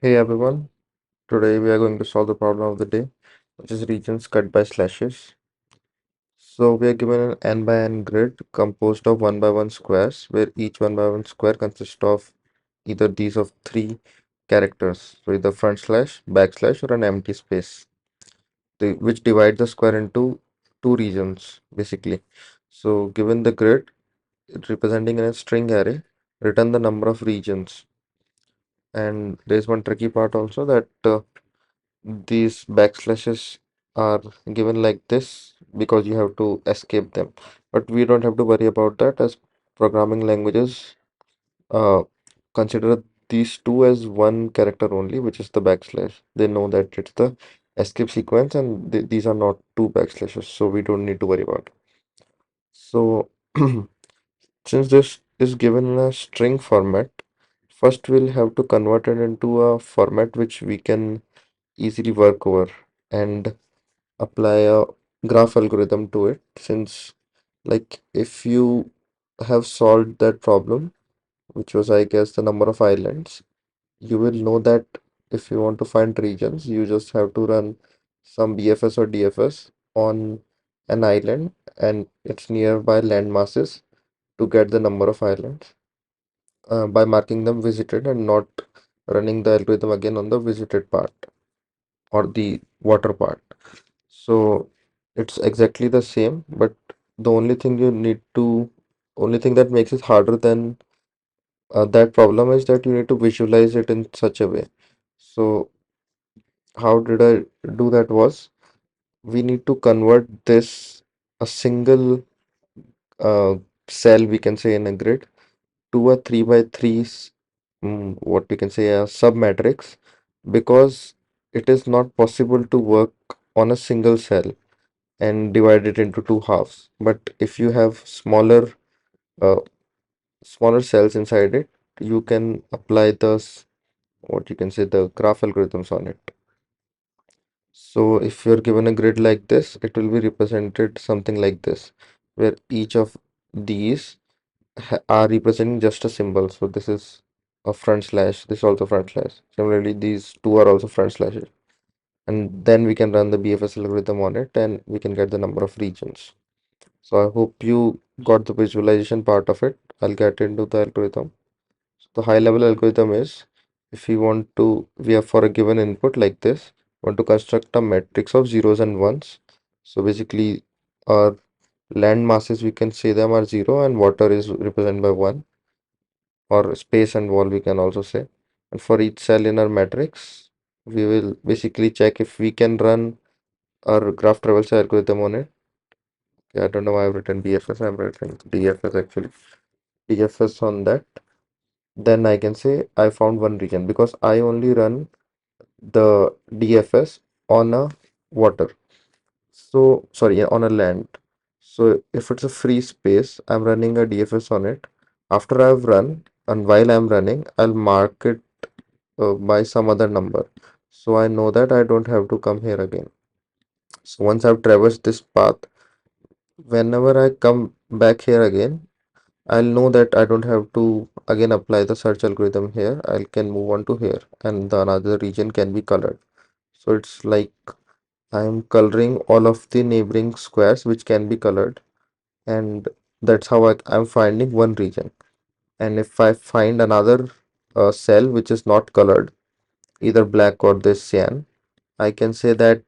Hey everyone, today we are going to solve the problem of the day, which is regions cut by slashes. So we are given an n by n grid composed of 1 by 1 squares, where each 1 by 1 square consists of either these of three characters, so either front slash, backslash, or an empty space, which divide the square into two regions basically. So given the grid representing in a string array, return the number of regions. And there's one tricky part also that these backslashes are given like this because you have to escape them. But we don't have to worry about that as programming languages uh, consider these two as one character only, which is the backslash. They know that it's the escape sequence and these are not two backslashes, so we don't need to worry about it. So since this is given in a string format, first we'll have to convert it into a format which we can easily work over and apply a graph algorithm to it, since like if you have solved that problem, which was I guess the number of islands, you will know that if you want to find regions you just have to run some BFS or DFS on an island and its nearby land masses to get the number of islands by marking them visited and not running the algorithm again on the visited part or the water part. So it's exactly the same, but the only thing that makes it harder than that problem is that you need to visualize it in such a way. So how did I do that was we need to convert this a single uh, cell, we can say in a grid, to a 3 by 3 what we can say a submatrix, because it is not possible to work on a single cell and divide it into two halves. But if you have uh, smaller cells inside it, you can apply what you can say the graph algorithms on it. So if you're given a grid like this, it will be represented something like this, where each of these are representing just a symbol. So this is a front slash, this is also front slash. Similarly, these two are also front slashes. And then we can run the BFS algorithm on it and we can get the number of regions. So I hope you got the visualization part of it. I'll get into the algorithm. So the high level algorithm is, if we have for a given input like this, want to construct a matrix of zeros and ones. So basically our land masses, we can say them are zero and water is represented by one, or space and wall we can also say. And for each cell in our matrix, we will basically check if we can run our graph traversal algorithm on it. Yeah, I don't know why I've written BFS, I'm writing DFS actually. DFS on that. Then I can say I found one region because I only run the DFS on a water. So, sorry, yeah, on a land. So if it's a free space, I'm running a DFS on it. After I've run and while I'm running, I'll mark it by some other number. So I know that I don't have to come here again. So once I've traversed this path, whenever I come back here again, I'll know that I don't have to again apply the search algorithm here. I can move on to here and the another region can be colored. So it's like I'm coloring all of the neighboring squares which can be colored, and that's how I'm finding one region. And if I find another cell which is not colored, either black or this cyan, I can say that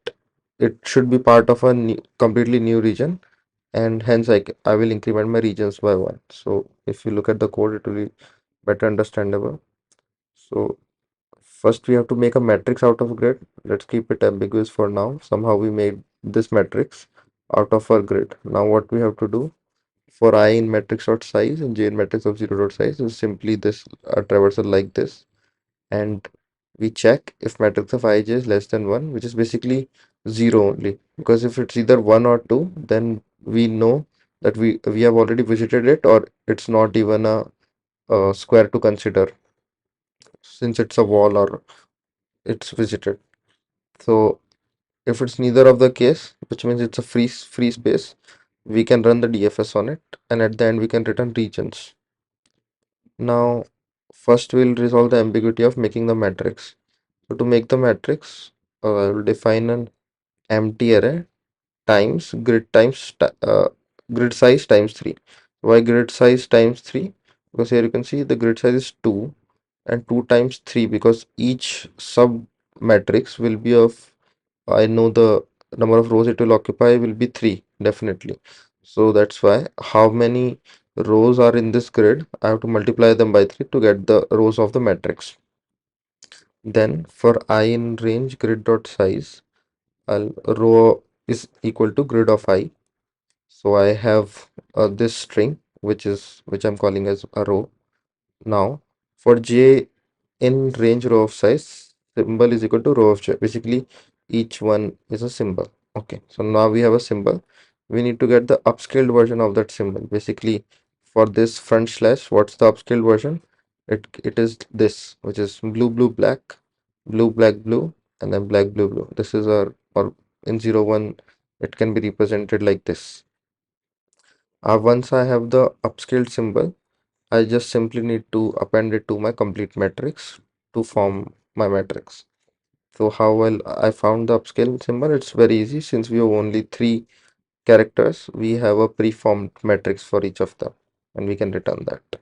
it should be part of a completely new region, and hence I will increment my regions by one. So if you look at the code, it will be better understandable. So first we have to make a matrix out of grid. Let's keep it ambiguous for now. Somehow we made this matrix out of our grid. Now what we have to do for I in matrix dot size and j in matrix of 0 dot size is simply this traversal like this, and we check if matrix of ij is less than 1, which is basically 0 only, because if it's either 1 or 2, then we know that we have already visited it, or it's not even a square to consider since it's a wall or it's visited. So if it's neither of the case, which means it's a free space, we can run the DFS on it, and at the end we can return regions. Now first we'll resolve the ambiguity of making the matrix. So to make the matrix, I will define an empty array times grid size times 3. Why grid size times 3? Because here you can see the grid size is 2 and 2 times 3, because each sub matrix will be of, I know the number of rows it will occupy will be 3 definitely. So that's why how many rows are in this grid, I have to multiply them by 3 to get the rows of the matrix. Then for I in range grid dot size, I'll row is equal to grid of I. So I have this string which I'm calling as a row. Now for j in range row of size, symbol is equal to row of j. Basically, each one is a symbol. Okay, so now we have a symbol. We need to get the upscaled version of that symbol. Basically, for this front slash, what's the upscaled version? It is this, which is blue black blue, and then black blue blue. This is our, or in 0 1, it can be represented like this. Once I have the upscaled symbol, I just simply need to append it to my complete matrix to form my matrix. So how well I found the upscale symbol? It's very easy. Since we have only 3 characters, we have a preformed matrix for each of them, and we can return that.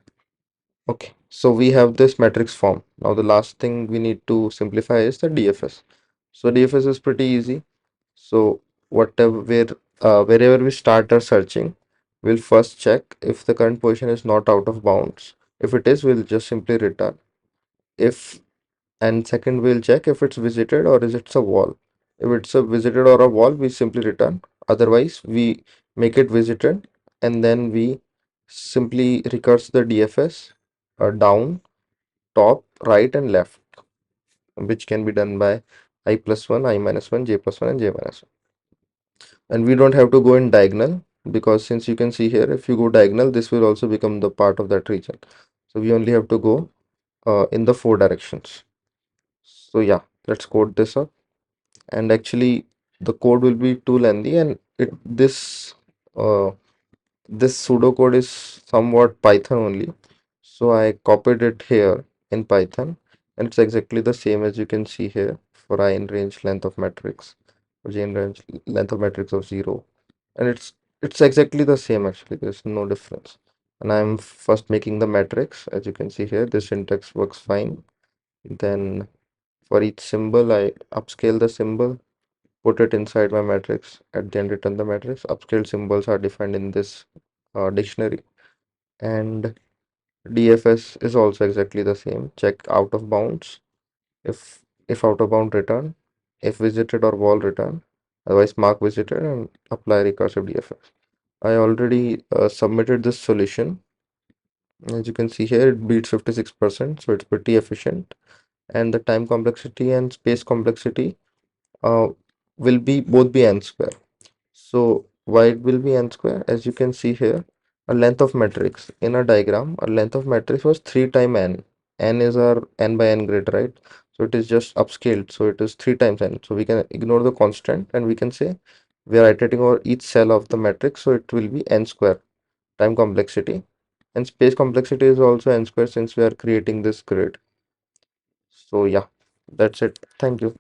Okay, so we have this matrix form. Now the last thing we need to simplify is the DFS. So DFS is pretty easy. So wherever we start our searching, we'll first check if the current position is not out of bounds. If it is, we'll just simply return. If And second, we'll check if it's visited or is it's a wall. If it's a visited or a wall, we simply return. Otherwise, we make it visited and then we simply recurse the DFS down, top, right, and left, which can be done by I plus 1, I minus 1, j plus 1, and j minus 1. And we don't have to go in diagonal, because since you can see here, if you go diagonal, this will also become the part of that region. So we only have to go in the 4 directions. So yeah, let's code this up. And actually the code will be too lengthy, and uh, this pseudocode is somewhat Python only, so I copied it here in Python, and it's exactly the same as you can see here for I in range length of matrix, or j in range length of matrix of 0, and it's exactly the same. Actually, there's no difference. And I'm first making the matrix. As you can see here, the syntax works fine. Then for each symbol, I upscale the symbol, put it inside my matrix, at the end return the matrix. Upscaled symbols are defined in this dictionary. And DFS is also exactly the same. Check out of bounds. If out of bound, return. If visited or wall, return. Otherwise mark visited and apply recursive DFS. I already submitted this solution. As you can see here, it beats 56%, so it's pretty efficient. And the time complexity and space complexity uh, will be both be n square. So why it will be n square? As you can see here, a length of matrix in a diagram, a length of matrix was 3 times n. N is our n by n grid, right? So it is just upscaled. So it is 3 times n. So we can ignore the constant and we can say we are iterating over each cell of the matrix. So it will be n square time complexity. And space complexity is also n square since we are creating this grid. So yeah, that's it. Thank you.